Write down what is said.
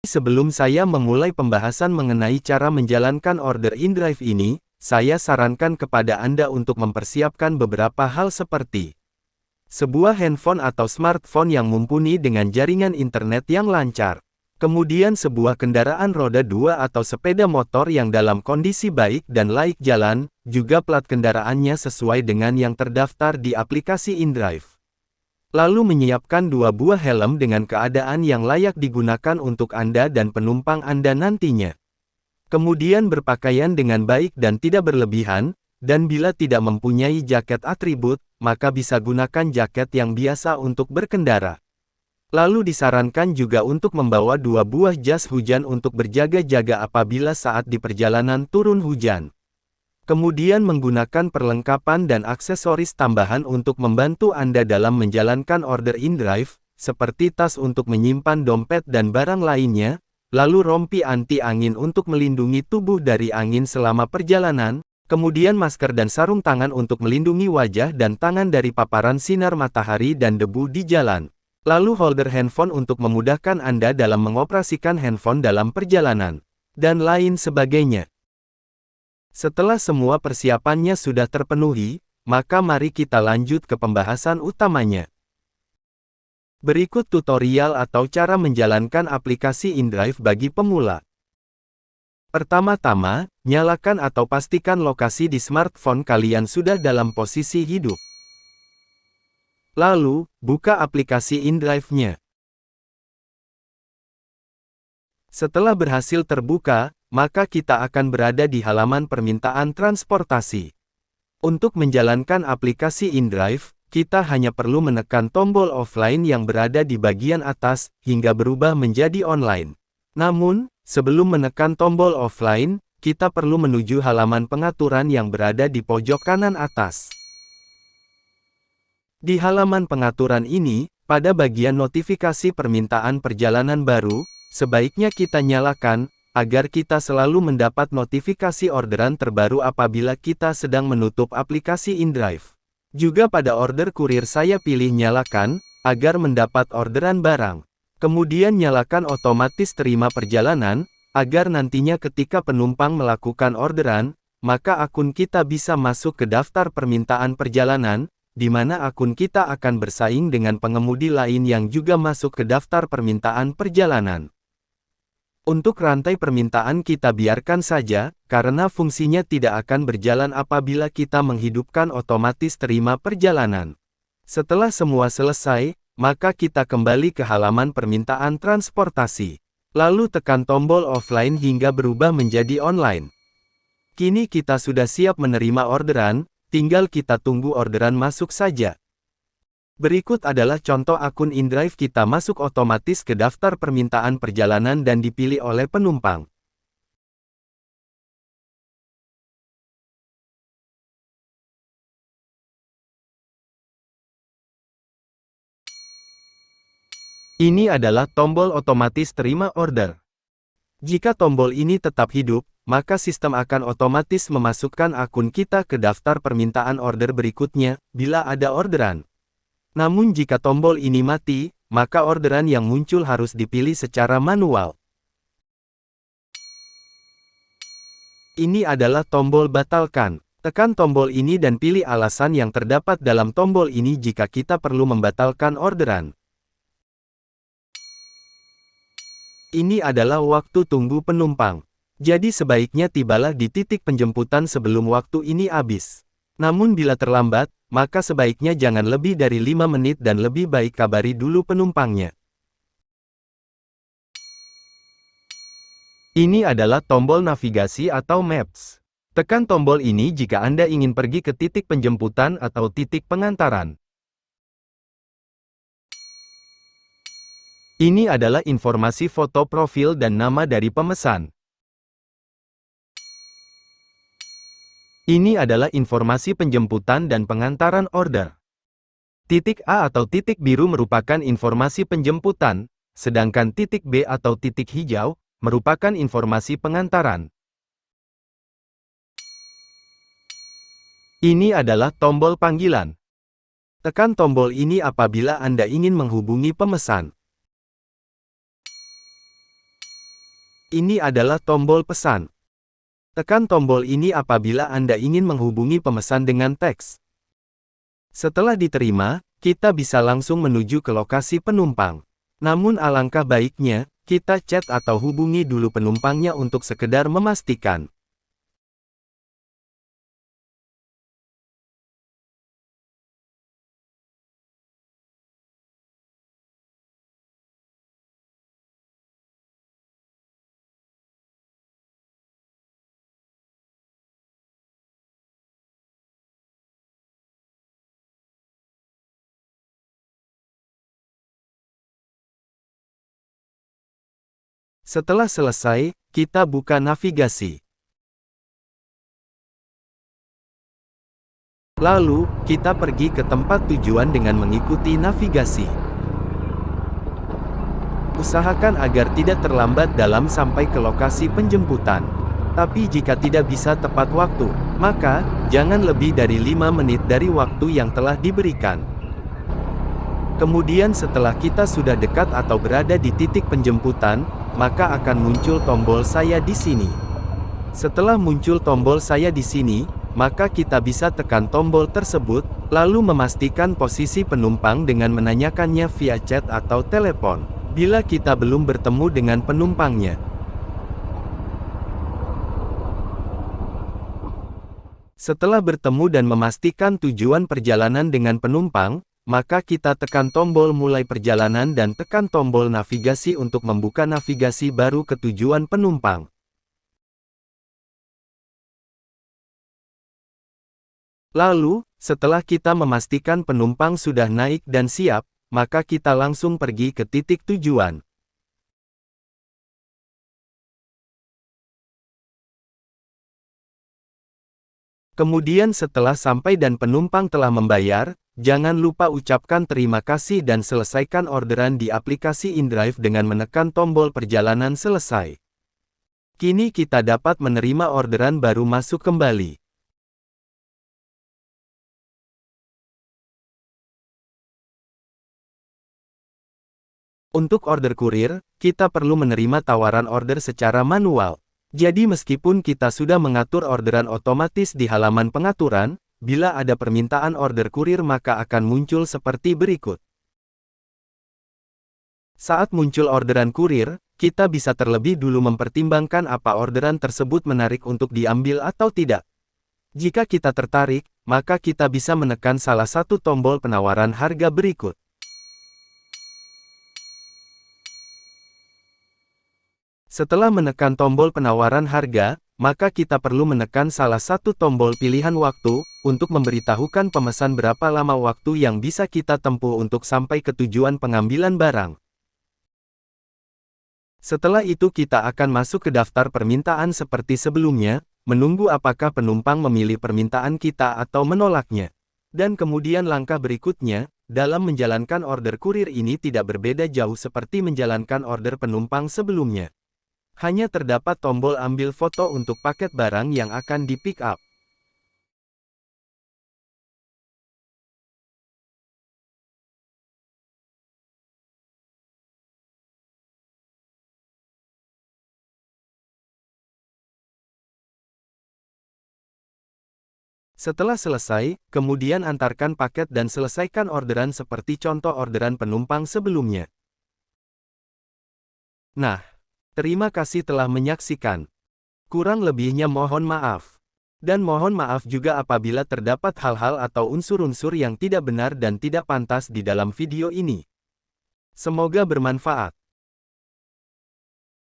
Sebelum saya memulai pembahasan mengenai cara menjalankan order InDrive ini, saya sarankan kepada Anda untuk mempersiapkan beberapa hal seperti sebuah handphone atau smartphone yang mumpuni dengan jaringan internet yang lancar. Kemudian sebuah kendaraan roda 2 atau sepeda motor yang dalam kondisi baik dan layak jalan, juga plat kendaraannya sesuai dengan yang terdaftar di aplikasi InDrive. Lalu menyiapkan 2 buah helm dengan keadaan yang layak digunakan untuk Anda dan penumpang Anda nantinya. Kemudian berpakaian dengan baik dan tidak berlebihan, dan bila tidak mempunyai jaket atribut, maka bisa gunakan jaket yang biasa untuk berkendara. Lalu disarankan juga untuk membawa 2 buah jas hujan untuk berjaga-jaga apabila saat di perjalanan turun hujan. Kemudian menggunakan perlengkapan dan aksesoris tambahan untuk membantu Anda dalam menjalankan order InDrive, seperti tas untuk menyimpan dompet dan barang lainnya, lalu rompi anti angin untuk melindungi tubuh dari angin selama perjalanan, kemudian masker dan sarung tangan untuk melindungi wajah dan tangan dari paparan sinar matahari dan debu di jalan. Lalu holder handphone untuk memudahkan Anda dalam mengoperasikan handphone dalam perjalanan, dan lain sebagainya. Setelah semua persiapannya sudah terpenuhi, maka mari kita lanjut ke pembahasan utamanya. Berikut tutorial atau cara menjalankan aplikasi InDrive bagi pemula. Pertama-tama, nyalakan atau pastikan lokasi di smartphone kalian sudah dalam posisi hidup. Lalu, buka aplikasi InDrive-nya. Setelah berhasil terbuka, maka kita akan berada di halaman permintaan transportasi. Untuk menjalankan aplikasi InDrive, kita hanya perlu menekan tombol offline yang berada di bagian atas, hingga berubah menjadi online. Namun, sebelum menekan tombol offline, kita perlu menuju halaman pengaturan yang berada di pojok kanan atas. Di halaman pengaturan ini, pada bagian notifikasi permintaan perjalanan baru, sebaiknya kita nyalakan, agar kita selalu mendapat notifikasi orderan terbaru apabila kita sedang menutup aplikasi InDrive. Juga pada order kurir saya pilih nyalakan, agar mendapat orderan barang. Kemudian nyalakan otomatis terima perjalanan, agar nantinya ketika penumpang melakukan orderan, maka akun kita bisa masuk ke daftar permintaan perjalanan, di mana akun kita akan bersaing dengan pengemudi lain yang juga masuk ke daftar permintaan perjalanan. Untuk rantai permintaan kita biarkan saja, karena fungsinya tidak akan berjalan apabila kita menghidupkan otomatis terima perjalanan. Setelah semua selesai, maka kita kembali ke halaman permintaan transportasi. Lalu tekan tombol offline hingga berubah menjadi online. Kini kita sudah siap menerima orderan, tinggal kita tunggu orderan masuk saja. Berikut adalah contoh akun InDrive kita masuk otomatis ke daftar permintaan perjalanan dan dipilih oleh penumpang. Ini adalah tombol otomatis terima order. Jika tombol ini tetap hidup, maka sistem akan otomatis memasukkan akun kita ke daftar permintaan order berikutnya, bila ada orderan. Namun jika tombol ini mati, maka orderan yang muncul harus dipilih secara manual. Ini adalah tombol batalkan. Tekan tombol ini dan pilih alasan yang terdapat dalam tombol ini jika kita perlu membatalkan orderan. Ini adalah waktu tunggu penumpang. Jadi sebaiknya tibalah di titik penjemputan sebelum waktu ini habis. Namun bila terlambat, maka sebaiknya jangan lebih dari 5 menit dan lebih baik kabari dulu penumpangnya. Ini adalah tombol navigasi atau Maps. Tekan tombol ini jika Anda ingin pergi ke titik penjemputan atau titik pengantaran. Ini adalah informasi foto profil dan nama dari pemesan. Ini adalah informasi penjemputan dan pengantaran order. Titik A atau titik biru merupakan informasi penjemputan, sedangkan titik B atau titik hijau merupakan informasi pengantaran. Ini adalah tombol panggilan. Tekan tombol ini apabila Anda ingin menghubungi pemesan. Ini adalah tombol pesan. Tekan tombol ini apabila Anda ingin menghubungi pemesan dengan teks. Setelah diterima, kita bisa langsung menuju ke lokasi penumpang. Namun alangkah baiknya, kita chat atau hubungi dulu penumpangnya untuk sekedar memastikan. Setelah selesai, kita buka navigasi. Lalu, kita pergi ke tempat tujuan dengan mengikuti navigasi. Usahakan agar tidak terlambat dalam sampai ke lokasi penjemputan. Tapi jika tidak bisa tepat waktu, maka, jangan lebih dari 5 menit dari waktu yang telah diberikan. Kemudian setelah kita sudah dekat atau berada di titik penjemputan, maka akan muncul tombol saya di sini. Setelah muncul tombol saya di sini, maka kita bisa tekan tombol tersebut, lalu memastikan posisi penumpang dengan menanyakannya via chat atau telepon, bila kita belum bertemu dengan penumpangnya. Setelah bertemu dan memastikan tujuan perjalanan dengan penumpang, maka kita tekan tombol mulai perjalanan dan tekan tombol navigasi untuk membuka navigasi baru ke tujuan penumpang. Lalu, setelah kita memastikan penumpang sudah naik dan siap, maka kita langsung pergi ke titik tujuan. Kemudian setelah sampai dan penumpang telah membayar, jangan lupa ucapkan terima kasih dan selesaikan orderan di aplikasi InDrive dengan menekan tombol perjalanan selesai. Kini kita dapat menerima orderan baru masuk kembali. Untuk order kurir, kita perlu menerima tawaran order secara manual. Jadi meskipun kita sudah mengatur orderan otomatis di halaman pengaturan, bila ada permintaan order kurir maka akan muncul seperti berikut. Saat muncul orderan kurir, kita bisa terlebih dulu mempertimbangkan apa orderan tersebut menarik untuk diambil atau tidak. Jika kita tertarik, maka kita bisa menekan salah satu tombol penawaran harga berikut. Setelah menekan tombol penawaran harga, maka kita perlu menekan salah satu tombol pilihan waktu, untuk memberitahukan pemesan berapa lama waktu yang bisa kita tempuh untuk sampai ke tujuan pengambilan barang. Setelah itu kita akan masuk ke daftar permintaan seperti sebelumnya, menunggu apakah penumpang memilih permintaan kita atau menolaknya. Dan kemudian langkah berikutnya, dalam menjalankan order kurir ini tidak berbeda jauh seperti menjalankan order penumpang sebelumnya. Hanya terdapat tombol ambil foto untuk paket barang yang akan di-pick up. Setelah selesai, kemudian antarkan paket dan selesaikan orderan seperti contoh orderan penumpang sebelumnya. Nah, terima kasih telah menyaksikan. Kurang lebihnya mohon maaf. Dan mohon maaf juga apabila terdapat hal-hal atau unsur-unsur yang tidak benar dan tidak pantas di dalam video ini. Semoga bermanfaat.